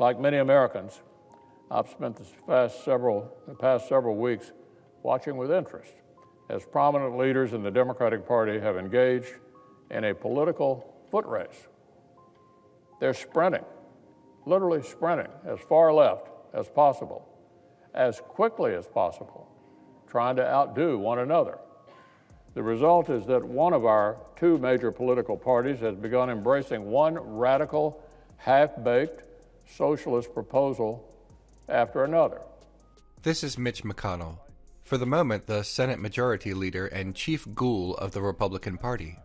Like many Americans, I've spent the past several weeks watching with interest as prominent leaders in the Democratic Party have engaged in a political foot race. They're sprinting, literally sprinting, as far left as possible, as quickly as possible, trying to outdo one another. The result is that one of our two major political parties has begun embracing one radical, half-baked socialist proposal after another. This is Mitch McConnell, for the moment the Senate Majority Leader and chief ghoul of the Republican Party.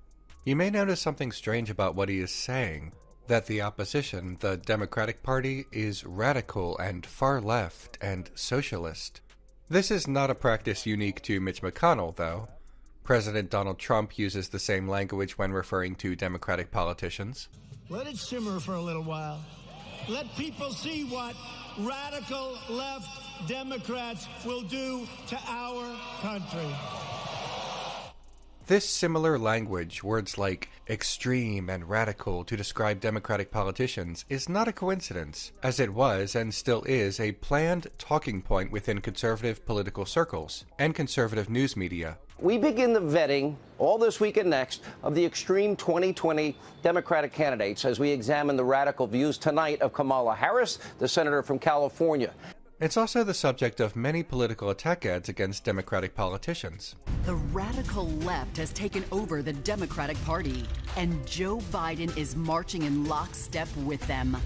You may notice something strange about what he is saying, that the opposition, the Democratic Party, is radical and far left and socialist. This is not a practice unique to Mitch McConnell, though. President Donald Trump uses the same language when referring to Democratic politicians. Let it simmer for a little while. Let people see what radical left Democrats will do to our country. This similar language, words like extreme and radical to describe Democratic politicians, is not a coincidence, as it was and still is a planned talking point within conservative political circles and conservative news media. We begin the vetting all this week and next of the extreme 2020 Democratic candidates as we examine the radical views tonight of Kamala Harris, the senator from California. It's also the subject of many political attack ads against Democratic politicians. The radical left has taken over the Democratic Party, and Joe Biden is marching in lockstep with them.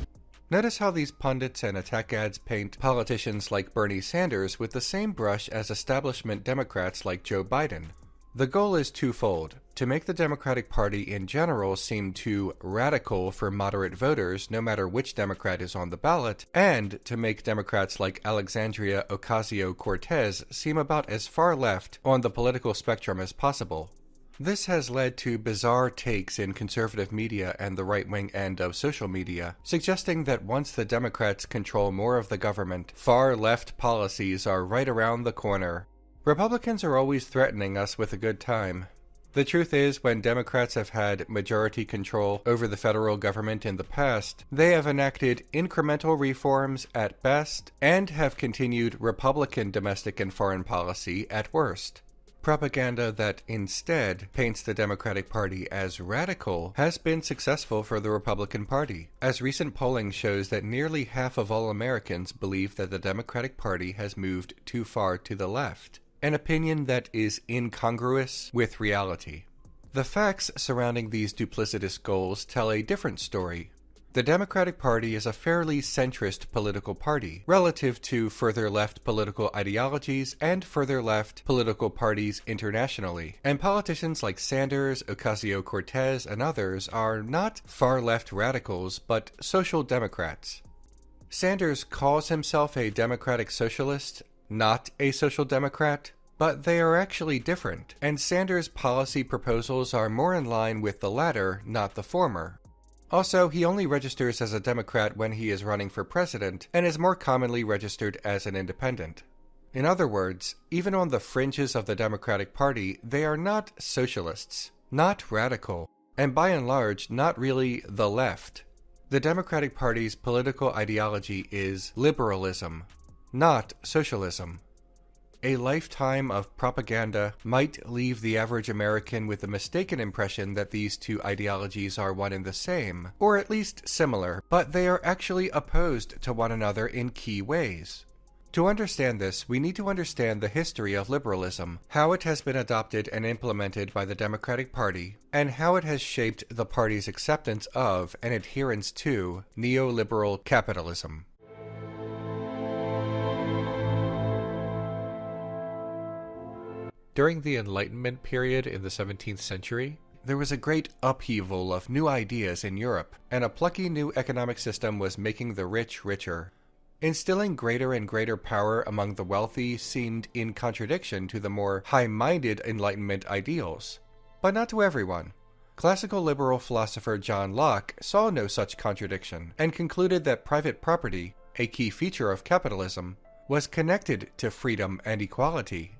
Notice how these pundits and attack ads paint politicians like Bernie Sanders with the same brush as establishment Democrats like Joe Biden. The goal is twofold: to make the Democratic Party in general seem too radical for moderate voters, no matter which Democrat is on the ballot, and to make Democrats like Alexandria Ocasio-Cortez seem about as far left on the political spectrum as possible. This has led to bizarre takes in conservative media and the right-wing end of social media, suggesting that once the Democrats control more of the government, far-left policies are right around the corner. Republicans are always threatening us with a good time. The truth is, when Democrats have had majority control over the federal government in the past, they have enacted incremental reforms at best and have continued Republican domestic and foreign policy at worst. Propaganda that instead paints the Democratic Party as radical has been successful for the Republican Party, as recent polling shows that nearly half of all Americans believe that the Democratic Party has moved too far to the left, an opinion that is incongruous with reality. The facts surrounding these duplicitous goals tell a different story. The Democratic Party is a fairly centrist political party, relative to further left political ideologies and further left political parties internationally, and politicians like Sanders, Ocasio-Cortez, and others are not far-left radicals, but social democrats. Sanders calls himself a democratic socialist, not a social democrat, but they are actually different, and Sanders' policy proposals are more in line with the latter, not the former. Also, he only registers as a Democrat when he is running for president, and is more commonly registered as an independent. In other words, even on the fringes of the Democratic Party, they are not socialists, not radical, and by and large, not really the left. The Democratic Party's political ideology is liberalism, not socialism. A lifetime of propaganda might leave the average American with the mistaken impression that these two ideologies are one and the same, or at least similar, but they are actually opposed to one another in key ways. To understand this, we need to understand the history of liberalism, how it has been adopted and implemented by the Democratic Party, and how it has shaped the party's acceptance of and adherence to neoliberal capitalism. During the Enlightenment period in the 17th century, there was a great upheaval of new ideas in Europe, and a plucky new economic system was making the rich richer. Instilling greater and greater power among the wealthy seemed in contradiction to the more high-minded Enlightenment ideals, but not to everyone. Classical liberal philosopher John Locke saw no such contradiction, and concluded that private property, a key feature of capitalism, was connected to freedom and equality.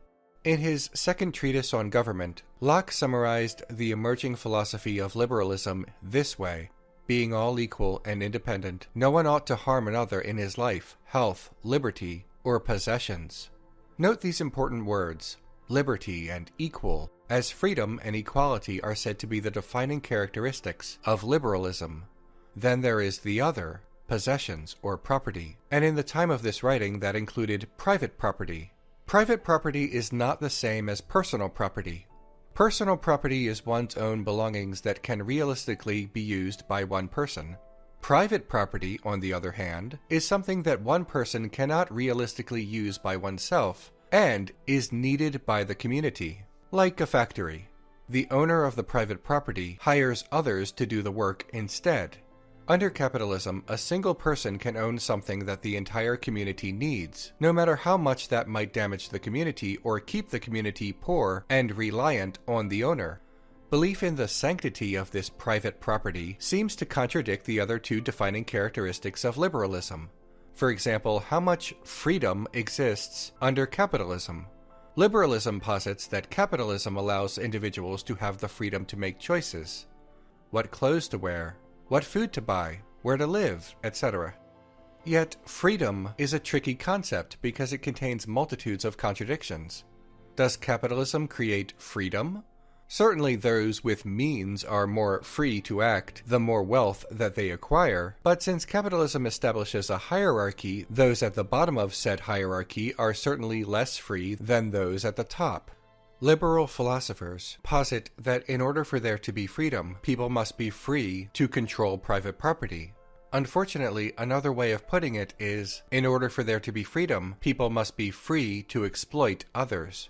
In his second treatise on government, Locke summarized the emerging philosophy of liberalism this way: being all equal and independent, no one ought to harm another in his life, health, liberty, or possessions. Note these important words, liberty and equal, as freedom and equality are said to be the defining characteristics of liberalism. Then there is the other, possessions or property, and in the time of this writing that included private property. Private property is not the same as personal property. Personal property is one's own belongings that can realistically be used by one person. Private property, on the other hand, is something that one person cannot realistically use by oneself and is needed by the community, like a factory. The owner of the private property hires others to do the work instead. Under capitalism, a single person can own something that the entire community needs, no matter how much that might damage the community or keep the community poor and reliant on the owner. Belief in the sanctity of this private property seems to contradict the other two defining characteristics of liberalism. For example, how much freedom exists under capitalism? Liberalism posits that capitalism allows individuals to have the freedom to make choices. What clothes to wear, what food to buy, where to live, etc. Yet, freedom is a tricky concept because it contains multitudes of contradictions. Does capitalism create freedom? Certainly those with means are more free to act the more wealth that they acquire, but since capitalism establishes a hierarchy, those at the bottom of said hierarchy are certainly less free than those at the top. Liberal philosophers posit that in order for there to be freedom, people must be free to control private property. Unfortunately, another way of putting it is, in order for there to be freedom, people must be free to exploit others.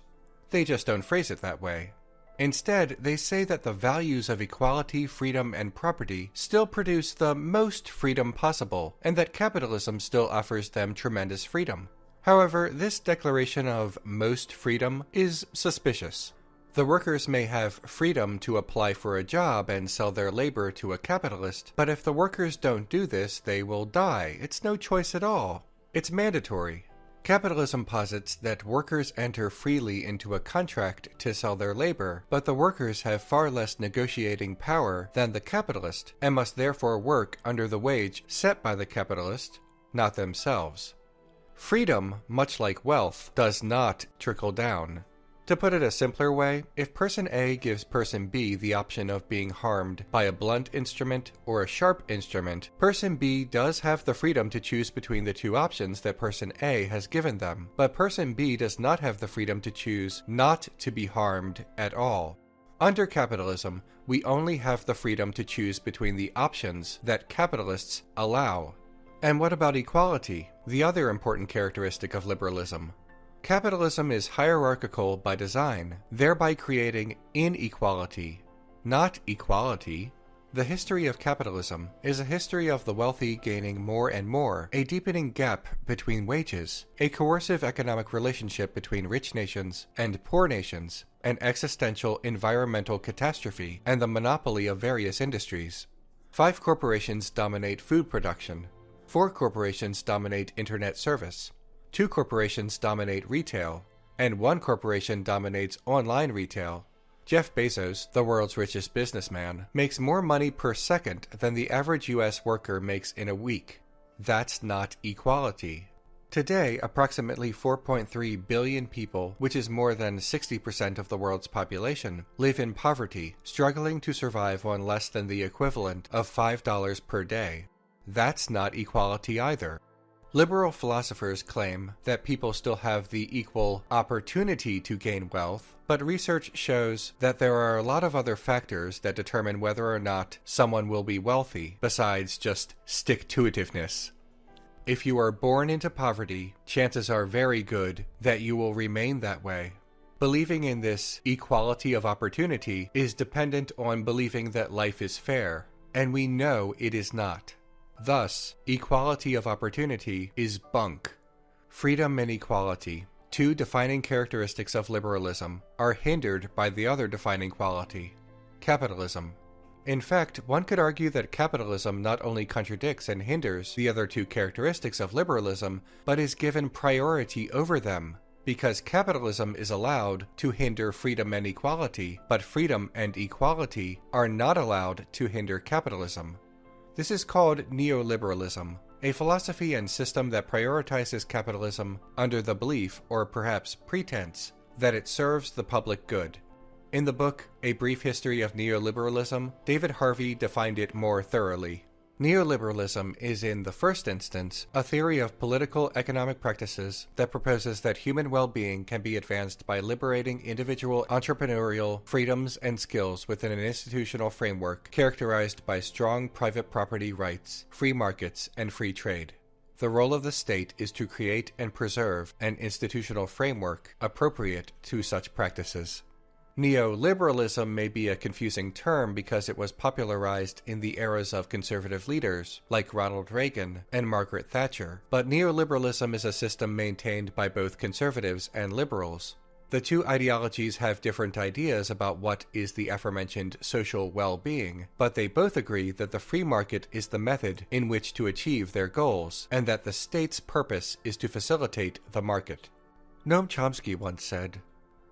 They just don't phrase it that way. Instead, they say that the values of equality, freedom, and property still produce the most freedom possible, and that capitalism still offers them tremendous freedom. However, this declaration of most freedom is suspicious. The workers may have freedom to apply for a job and sell their labor to a capitalist, but if the workers don't do this, they will die. It's no choice at all. It's mandatory. Capitalism posits that workers enter freely into a contract to sell their labor, but the workers have far less negotiating power than the capitalist and must therefore work under the wage set by the capitalist, not themselves. Freedom, much like wealth, does not trickle down. To put it a simpler way, if person A gives person B the option of being harmed by a blunt instrument or a sharp instrument, person B does have the freedom to choose between the two options that person A has given them, but person B does not have the freedom to choose not to be harmed at all. Under capitalism, we only have the freedom to choose between the options that capitalists allow. And what about equality, the other important characteristic of liberalism? Capitalism is hierarchical by design, thereby creating inequality, not equality. The history of capitalism is a history of the wealthy gaining more and more, a deepening gap between wages, a coercive economic relationship between rich nations and poor nations, an existential environmental catastrophe, and the monopoly of various industries. 5 corporations dominate food production. 4 corporations dominate internet service. 2 corporations dominate retail, and 1 corporation dominates online retail. Jeff Bezos, the world's richest businessman, makes more money per second than the average US worker makes in a week. That's not equality. Today, approximately 4.3 billion people, which is more than 60% of the world's population, live in poverty, struggling to survive on less than the equivalent of $5 per day. That's not equality either. Liberal philosophers claim that people still have the equal opportunity to gain wealth, but research shows that there are a lot of other factors that determine whether or not someone will be wealthy, besides just stick-to-itiveness. If you are born into poverty, chances are very good that you will remain that way. Believing in this equality of opportunity is dependent on believing that life is fair, and we know it is not. Thus, equality of opportunity is bunk. Freedom and equality, 2 defining characteristics of liberalism, are hindered by the other defining quality, capitalism. In fact, one could argue that capitalism not only contradicts and hinders the other 2 characteristics of liberalism, but is given priority over them, because capitalism is allowed to hinder freedom and equality, but freedom and equality are not allowed to hinder capitalism. This is called neoliberalism, a philosophy and system that prioritizes capitalism under the belief, or perhaps pretense, that it serves the public good. In the book, A Brief History of Neoliberalism, David Harvey defined it more thoroughly. Neoliberalism is, in the first instance, a theory of political economic practices that proposes that human well-being can be advanced by liberating individual entrepreneurial freedoms and skills within an institutional framework characterized by strong private property rights, free markets, and free trade. The role of the state is to create and preserve an institutional framework appropriate to such practices. Neoliberalism may be a confusing term because it was popularized in the eras of conservative leaders like Ronald Reagan and Margaret Thatcher, but neoliberalism is a system maintained by both conservatives and liberals. The two ideologies have different ideas about what is the aforementioned social well-being, but they both agree that the free market is the method in which to achieve their goals, and that the state's purpose is to facilitate the market. Noam Chomsky once said,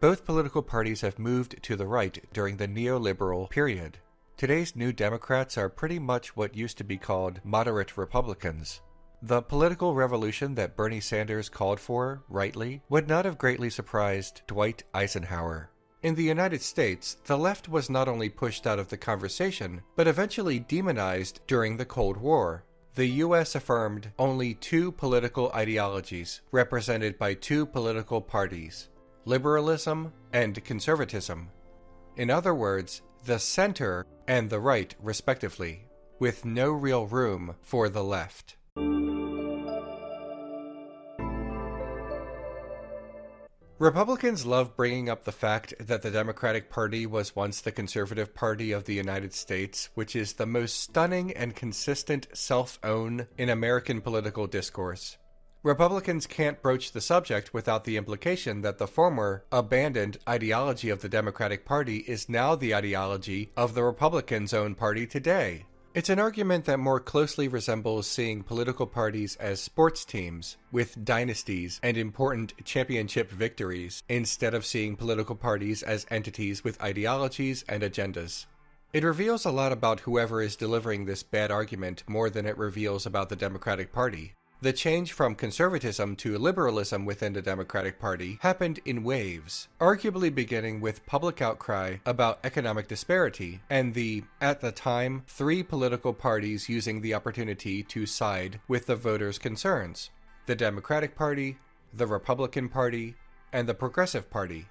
"Both political parties have moved to the right during the neoliberal period. Today's New Democrats are pretty much what used to be called moderate Republicans." The political revolution that Bernie Sanders called for, rightly, would not have greatly surprised Dwight Eisenhower. In the United States, the left was not only pushed out of the conversation, but eventually demonized during the Cold War. The U.S. affirmed only two political ideologies, represented by two political parties: liberalism and conservatism. In other words, the center and the right, respectively, with no real room for the left. Republicans love bringing up the fact that the Democratic Party was once the conservative party of the United States, which is the most stunning and consistent self-own in American political discourse. Republicans can't broach the subject without the implication that the former, abandoned ideology of the Democratic Party is now the ideology of the Republicans' own party today. It's an argument that more closely resembles seeing political parties as sports teams, with dynasties and important championship victories, instead of seeing political parties as entities with ideologies and agendas. It reveals a lot about whoever is delivering this bad argument more than it reveals about the Democratic Party. The change from conservatism to liberalism within the Democratic Party happened in waves, arguably beginning with public outcry about economic disparity and the, at the time, three political parties using the opportunity to side with the voters' concerns: the Democratic Party, the Republican Party, and the Progressive Party.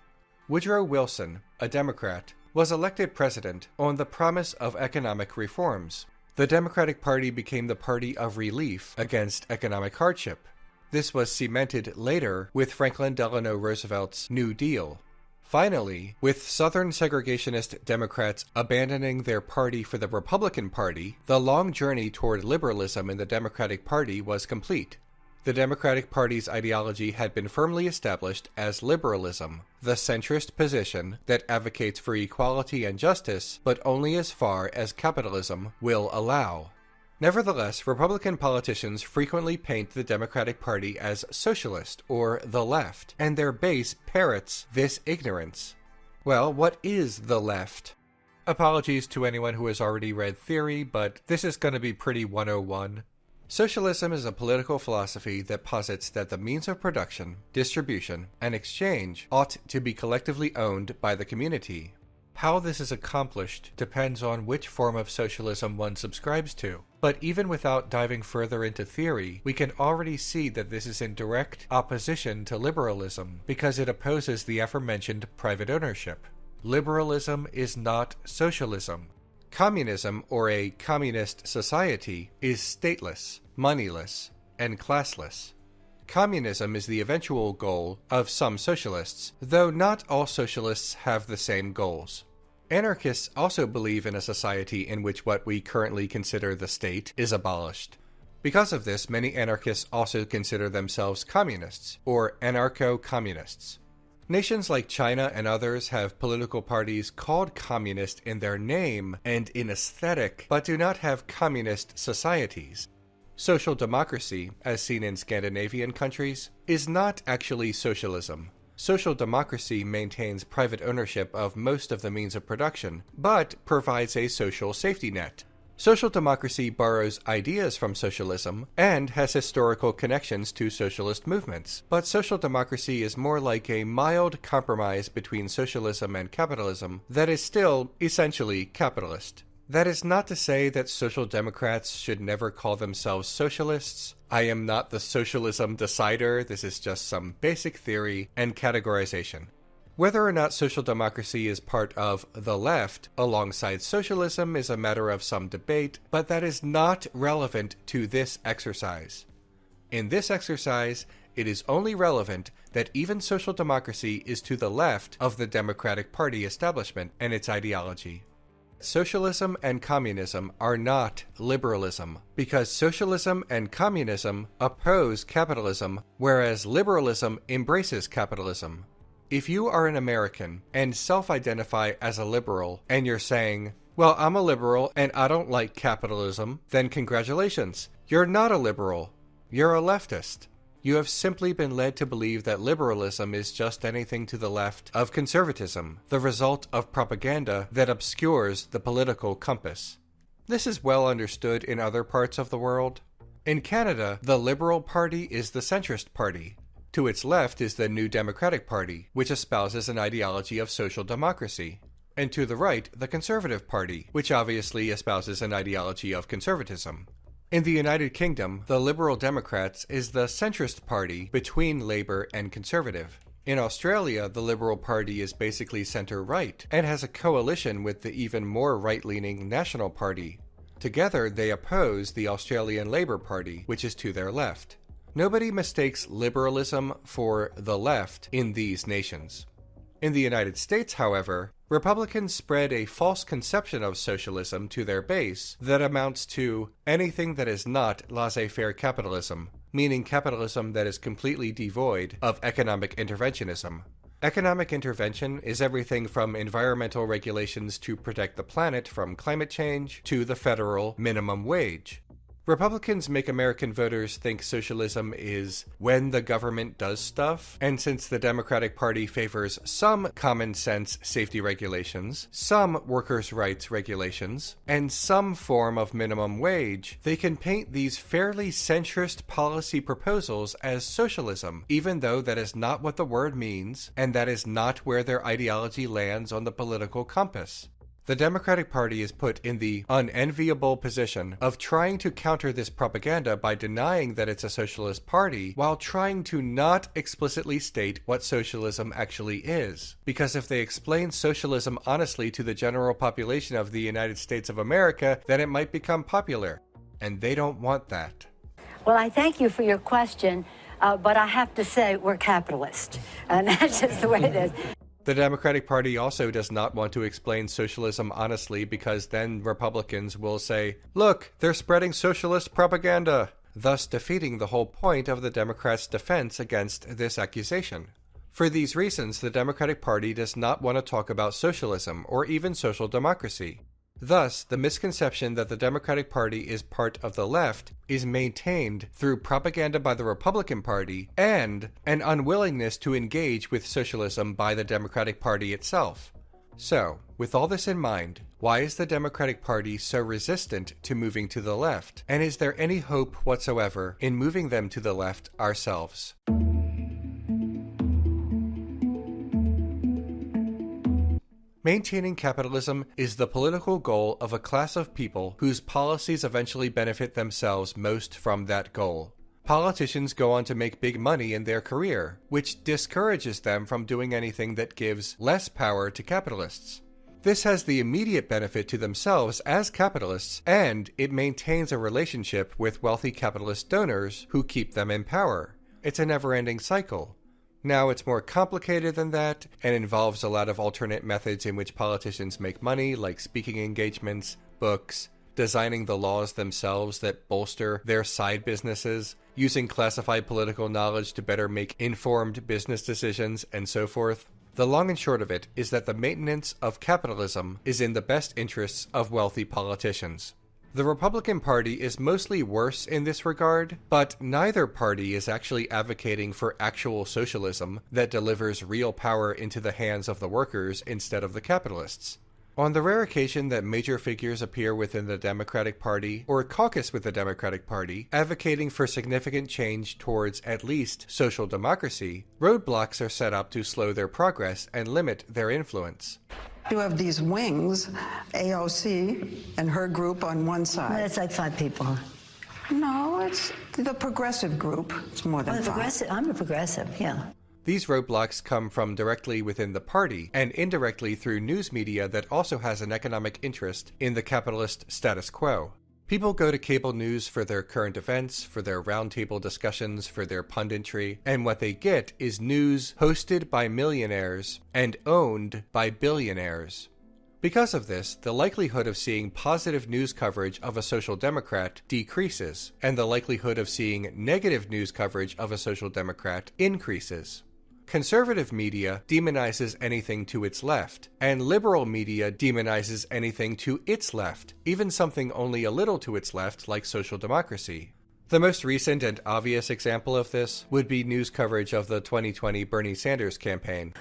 Woodrow Wilson, a Democrat, was elected president on the promise of economic reforms. The Democratic Party became the party of relief against economic hardship. This was cemented later with Franklin Delano Roosevelt's New Deal. Finally, with Southern segregationist Democrats abandoning their party for the Republican Party, the long journey toward liberalism in the Democratic Party was complete. The Democratic Party's ideology had been firmly established as liberalism, the centrist position that advocates for equality and justice, but only as far as capitalism will allow. Nevertheless, Republican politicians frequently paint the Democratic Party as socialist or the left, and their base parrots this ignorance. Well, what is the left? Apologies to anyone who has already read theory, but this is going to be pretty 101. Socialism is a political philosophy that posits that the means of production, distribution, and exchange ought to be collectively owned by the community. How this is accomplished depends on which form of socialism one subscribes to. But even without diving further into theory, we can already see that this is in direct opposition to liberalism, because it opposes the aforementioned private ownership. Liberalism is not socialism. Communism, or a communist society, is stateless, moneyless, and classless. Communism is the eventual goal of some socialists, though not all socialists have the same goals. Anarchists also believe in a society in which what we currently consider the state is abolished. Because of this, many anarchists also consider themselves communists, or anarcho-communists. Nations like China and others have political parties called communist in their name and in aesthetic, but do not have communist societies. Social democracy, as seen in Scandinavian countries, is not actually socialism. Social democracy maintains private ownership of most of the means of production, but provides a social safety net. Social democracy borrows ideas from socialism and has historical connections to socialist movements, but social democracy is more like a mild compromise between socialism and capitalism that is still essentially capitalist. That is not to say that social democrats should never call themselves socialists. I am not the socialism decider. This is just some basic theory and categorization. Whether or not social democracy is part of the left alongside socialism is a matter of some debate, but that is not relevant to this exercise. In this exercise, it is only relevant that even social democracy is to the left of the Democratic Party establishment and its ideology. Socialism and communism are not liberalism, because socialism and communism oppose capitalism, whereas liberalism embraces capitalism. If you are an American and self-identify as a liberal, and you're saying, well, I'm a liberal and I don't like capitalism, then congratulations, you're not a liberal, you're a leftist. You have simply been led to believe that liberalism is just anything to the left of conservatism, the result of propaganda that obscures the political compass. This is well understood in other parts of the world. In Canada, the Liberal Party is the centrist party. To its left is the New Democratic Party, which espouses an ideology of social democracy. And to the right, the Conservative Party, which obviously espouses an ideology of conservatism. In the United Kingdom, the Liberal Democrats is the centrist party between Labour and Conservative. In Australia, the Liberal Party is basically centre-right and has a coalition with the even more right-leaning National Party. Together, they oppose the Australian Labour Party, which is to their left. Nobody mistakes liberalism for the left in these nations. In the United States, however, Republicans spread a false conception of socialism to their base that amounts to anything that is not laissez-faire capitalism, meaning capitalism that is completely devoid of economic interventionism. Economic intervention is everything from environmental regulations to protect the planet from climate change to the federal minimum wage. Republicans make American voters think socialism is when the government does stuff, and since the Democratic Party favors some common sense safety regulations, some workers' rights regulations, and some form of minimum wage, they can paint these fairly centrist policy proposals as socialism, even though that is not what the word means, and that is not where their ideology lands on the political compass. The Democratic Party is put in the unenviable position of trying to counter this propaganda by denying that it's a socialist party while trying to not explicitly state what socialism actually is. Because if they explain socialism honestly to the general population of the United States of America, then it might become popular. And they don't want that. Well, I thank you for your question, but I have to say we're capitalist. And that's just the way it is. The Democratic Party also does not want to explain socialism honestly because then Republicans will say, look, they're spreading socialist propaganda, thus defeating the whole point of the Democrats' defense against this accusation. For these reasons, the Democratic Party does not want to talk about socialism or even social democracy. Thus, the misconception that the Democratic Party is part of the left is maintained through propaganda by the Republican Party and an unwillingness to engage with socialism by the Democratic Party itself. So, with all this in mind, why is the Democratic Party so resistant to moving to the left? And is there any hope whatsoever in moving them to the left ourselves? Maintaining capitalism is the political goal of a class of people whose policies eventually benefit themselves most from that goal. Politicians go on to make big money in their career, which discourages them from doing anything that gives less power to capitalists. This has the immediate benefit to themselves as capitalists, and it maintains a relationship with wealthy capitalist donors who keep them in power. It's a never-ending cycle. Now, it's more complicated than that and involves a lot of alternate methods in which politicians make money, like speaking engagements, books, designing the laws themselves that bolster their side businesses, using classified political knowledge to better make informed business decisions, and so forth. The long and short of it is that the maintenance of capitalism is in the best interests of wealthy politicians. The Republican Party is mostly worse in this regard, but neither party is actually advocating for actual socialism that delivers real power into the hands of the workers instead of the capitalists. On the rare occasion that major figures appear within the Democratic Party or caucus with the Democratic Party, advocating for significant change towards at least social democracy, roadblocks are set up to slow their progress and limit their influence. You have these wings, AOC and her group on one side. It's like 5 people. No, it's the progressive group. It's more than 5. I'm a progressive, yeah. These roadblocks come from directly within the party and indirectly through news media that also has an economic interest in the capitalist status quo. People go to cable news for their current events, for their roundtable discussions, for their punditry, and what they get is news hosted by millionaires and owned by billionaires. Because of this, the likelihood of seeing positive news coverage of a social democrat decreases, and the likelihood of seeing negative news coverage of a social democrat increases. Conservative media demonizes anything to its left, and liberal media demonizes anything to its left, even something only a little to its left like social democracy. The most recent and obvious example of this would be news coverage of the 2020 Bernie Sanders campaign.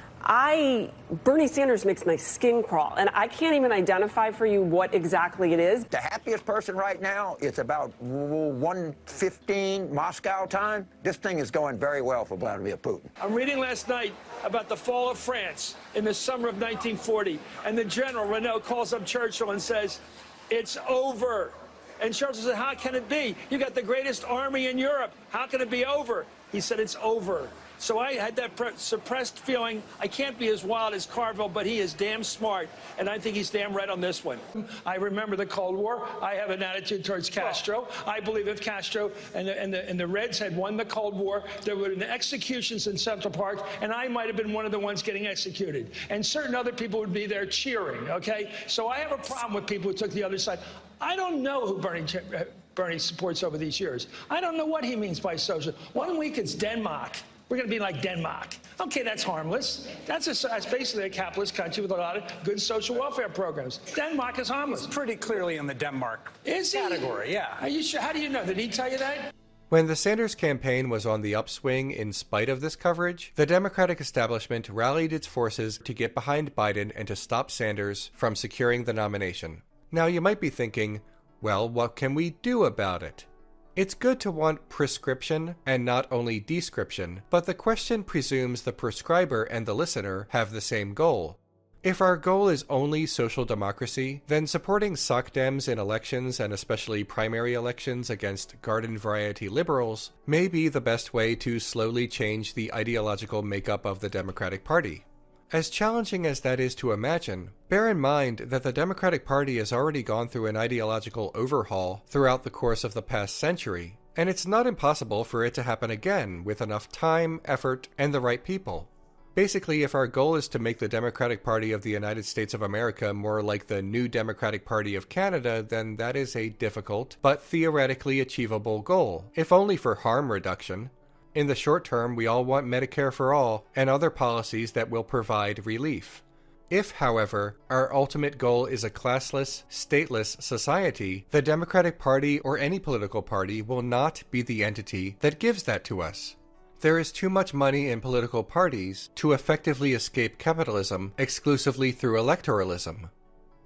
Bernie Sanders makes my skin crawl, and I can't even identify for you what exactly it is. The happiest person right now, it's about 1:15 Moscow time. This thing is going very well for Vladimir Putin. I'm reading last night about the fall of France in the summer of 1940, and the general, Renaud, calls up Churchill and says, "It's over." And Churchill said, "How can it be? You got the greatest army in Europe. How can it be over?" He said, "It's over." So I had that suppressed feeling. I can't be as wild as Carville, but he is damn smart, and I think he's damn right on this one. I remember the Cold War. I have an attitude towards Castro. I believe if Castro and the Reds had won the Cold War, there would have been executions in Central Park, and I might have been one of the ones getting executed. And certain other people would be there cheering, okay? So I have a problem with people who took the other side. I don't know who Bernie supports over these years. I don't know what he means by social. 1 week it's Denmark. We're going to be like Denmark. Okay, that's harmless. That's basically a capitalist country with a lot of good social welfare programs. Denmark is harmless. It's pretty clearly in the Denmark category, yeah. Are you sure? How do you know? Did he tell you that? When the Sanders campaign was on the upswing in spite of this coverage, the Democratic establishment rallied its forces to get behind Biden and to stop Sanders from securing the nomination. Now you might be thinking, well, what can we do about it? It's good to want prescription and not only description, but the question presumes the prescriber and the listener have the same goal. If our goal is only social democracy, then supporting sock Dems in elections and especially primary elections against garden variety liberals may be the best way to slowly change the ideological makeup of the Democratic Party. As challenging as that is to imagine, bear in mind that the Democratic Party has already gone through an ideological overhaul throughout the course of the past century, and it's not impossible for it to happen again with enough time, effort, and the right people. Basically, if our goal is to make the Democratic Party of the United States of America more like the New Democratic Party of Canada, then that is a difficult but theoretically achievable goal, if only for harm reduction. In the short term, we all want Medicare for all and other policies that will provide relief. If, however, our ultimate goal is a classless, stateless society, the Democratic Party or any political party will not be the entity that gives that to us. There is too much money in political parties to effectively escape capitalism exclusively through electoralism.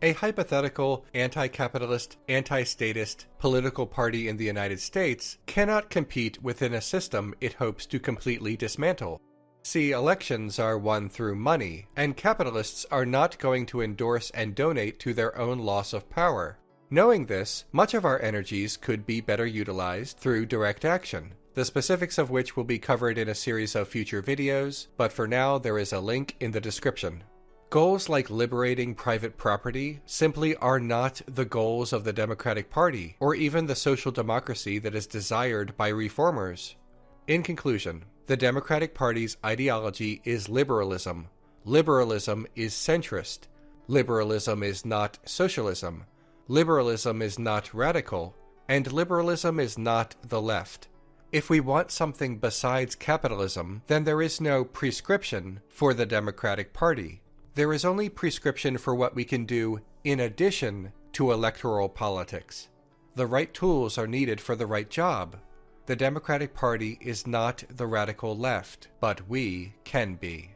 A hypothetical, anti-capitalist, anti-statist political party in the United States cannot compete within a system it hopes to completely dismantle. See, elections are won through money, and capitalists are not going to endorse and donate to their own loss of power. Knowing this, much of our energies could be better utilized through direct action, the specifics of which will be covered in a series of future videos, but for now there is a link in the description. Goals like liberating private property simply are not the goals of the Democratic Party, or even the social democracy that is desired by reformers. In conclusion, the Democratic Party's ideology is liberalism. Liberalism is centrist. Liberalism is not socialism. Liberalism is not radical. And liberalism is not the left. If we want something besides capitalism, then there is no prescription for the Democratic Party. There is only prescription for what we can do in addition to electoral politics. The right tools are needed for the right job. The Democratic Party is not the radical left, but we can be.